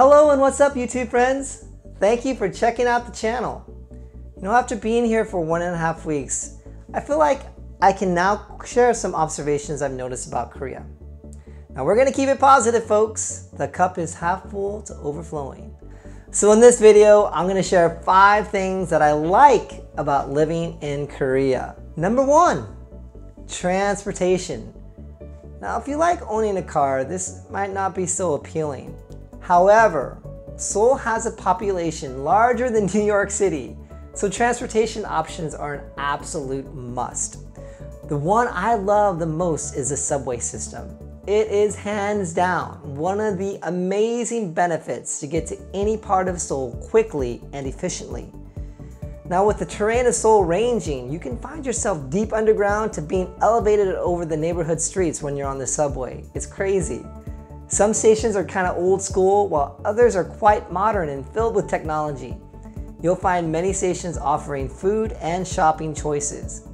Hello and what's up, YouTube friends? Thank you for checking out the channel. After being here for 1.5 weeks, I feel like I can now share some observations I've noticed about Korea. Now we're gonna keep it positive, folks. The cup is half full to overflowing. So in this video, I'm gonna share 5 things that I like about living in Korea. Number 1, transportation. Now, if you like owning a car, this might not be so appealing. However, Seoul has a population larger than New York City, so transportation options are an absolute must. The one I love the most is the subway system. It is hands down one of the amazing benefits to get to any part of Seoul quickly and efficiently. Now, with the terrain of Seoul ranging, you can find yourself deep underground to being elevated over the neighborhood streets when you're on the subway. It's crazy. Some stations are kind of old school, while others are quite modern and filled with technology. You'll find many stations offering food and shopping choices.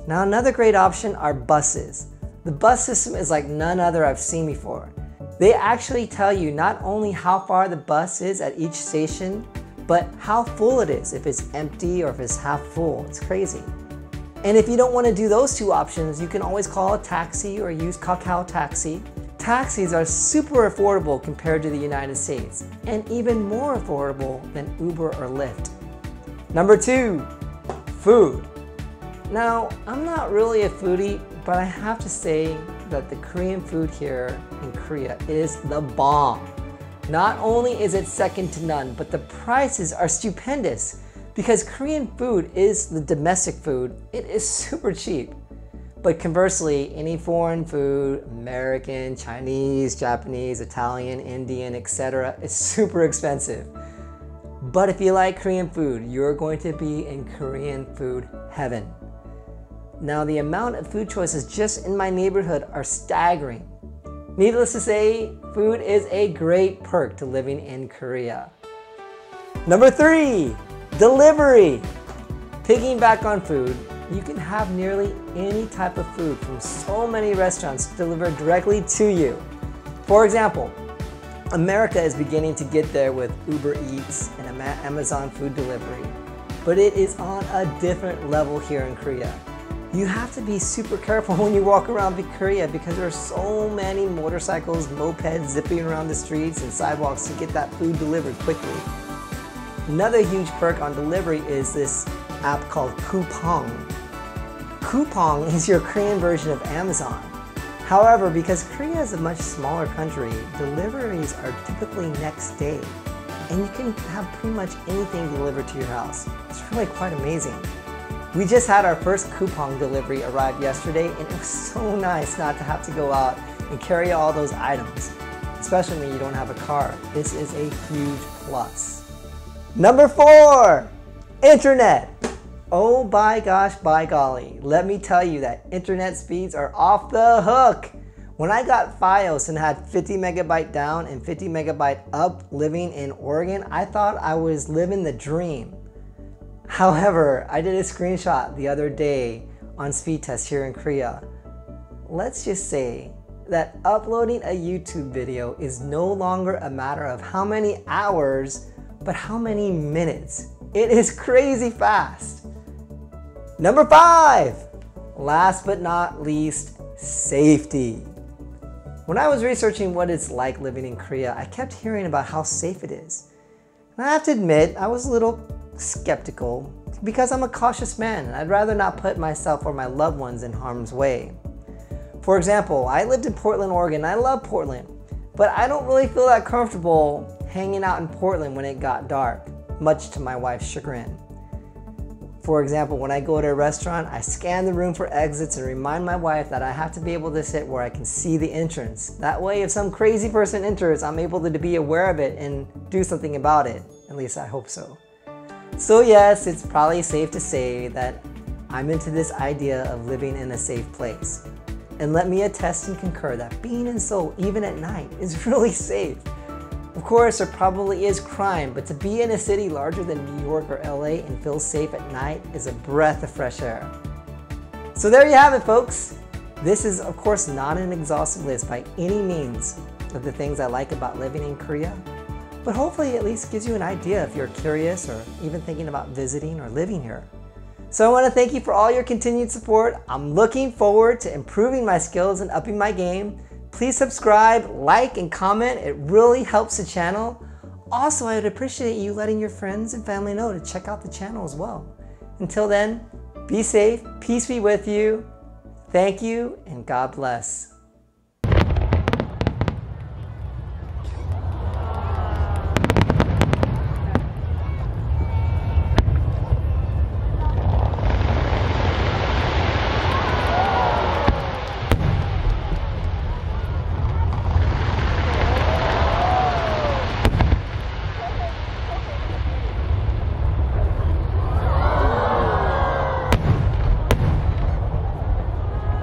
Now, another great option are buses. The bus system is like none other I've seen before. They actually tell you not only how far the bus is at each station, but how full it is, if it's empty or if it's half full. It's crazy. And if you don't want to do those 2 options, you can always call a taxi or use Kakao Taxi. Taxis are super affordable compared to the United States, and even more affordable than Uber or Lyft. Number 2, food. Now, I'm not really a foodie, but I have to say that the Korean food here in Korea is the bomb. Not only is it second to none, but the prices are stupendous. Because Korean food is the domestic food, it is super cheap. But conversely, any foreign food, American, Chinese, Japanese, Italian, Indian, etc., is super expensive. But if you like Korean food, you're going to be in Korean food heaven. Now, the amount of food choices just in my neighborhood are staggering. Needless to say, food is a great perk to living in Korea. Number 3, delivery. Piggyback on food, you can have nearly any type of food from so many restaurants delivered directly to you. For example, America is beginning to get there with Uber Eats and Amazon food delivery, but it is on a different level here in Korea. You have to be super careful when you walk around Korea because there are so many motorcycles, mopeds zipping around the streets and sidewalks to get that food delivered quickly. Another huge perk on delivery is this app called Coupang. Coupang is your Korean version of Amazon. However, because Korea is a much smaller country, deliveries are typically next day, and you can have pretty much anything delivered to your house. It's really quite amazing. We just had our first Coupang delivery arrive yesterday, and it was so nice not to have to go out and carry all those items, especially when you don't have a car. This is a huge plus. Number 4, internet. Oh by gosh, by golly, let me tell you that internet speeds are off the hook. When I got Fios and had 50 megabyte down and 50 megabyte up living in Oregon, I thought I was living the dream. However, I did a screenshot the other day on speed test here in Korea. Let's just say that uploading a YouTube video is no longer a matter of how many hours, but how many minutes. It is crazy fast. Number 5, last but not least, safety. When I was researching what it's like living in Korea, I kept hearing about how safe it is. And I have to admit, I was a little skeptical because I'm a cautious man and I'd rather not put myself or my loved ones in harm's way. For example, I lived in Portland, Oregon. I love Portland, but I don't really feel that comfortable hanging out in Portland when it got dark, much to my wife's chagrin. For example, when I go to a restaurant, I scan the room for exits and remind my wife that I have to be able to sit where I can see the entrance. That way, if some crazy person enters, I'm able to be aware of it and do something about it. At least I hope so. So yes, it's probably safe to say that I'm into this idea of living in a safe place. And let me attest and concur that being in Seoul, even at night, is really safe. Of course, there probably is crime, but to be in a city larger than New York or LA and feel safe at night is a breath of fresh air. So there you have it, folks. This is, of course, not an exhaustive list by any means of the things I like about living in Korea, but hopefully it at least gives you an idea if you're curious or even thinking about visiting or living here. So I want to thank you for all your continued support. I'm looking forward to improving my skills and upping my game. Please subscribe, like, and comment. It really helps the channel. Also, I would appreciate you letting your friends and family know to check out the channel as well. Until then, be safe, peace be with you. Thank you, and God bless.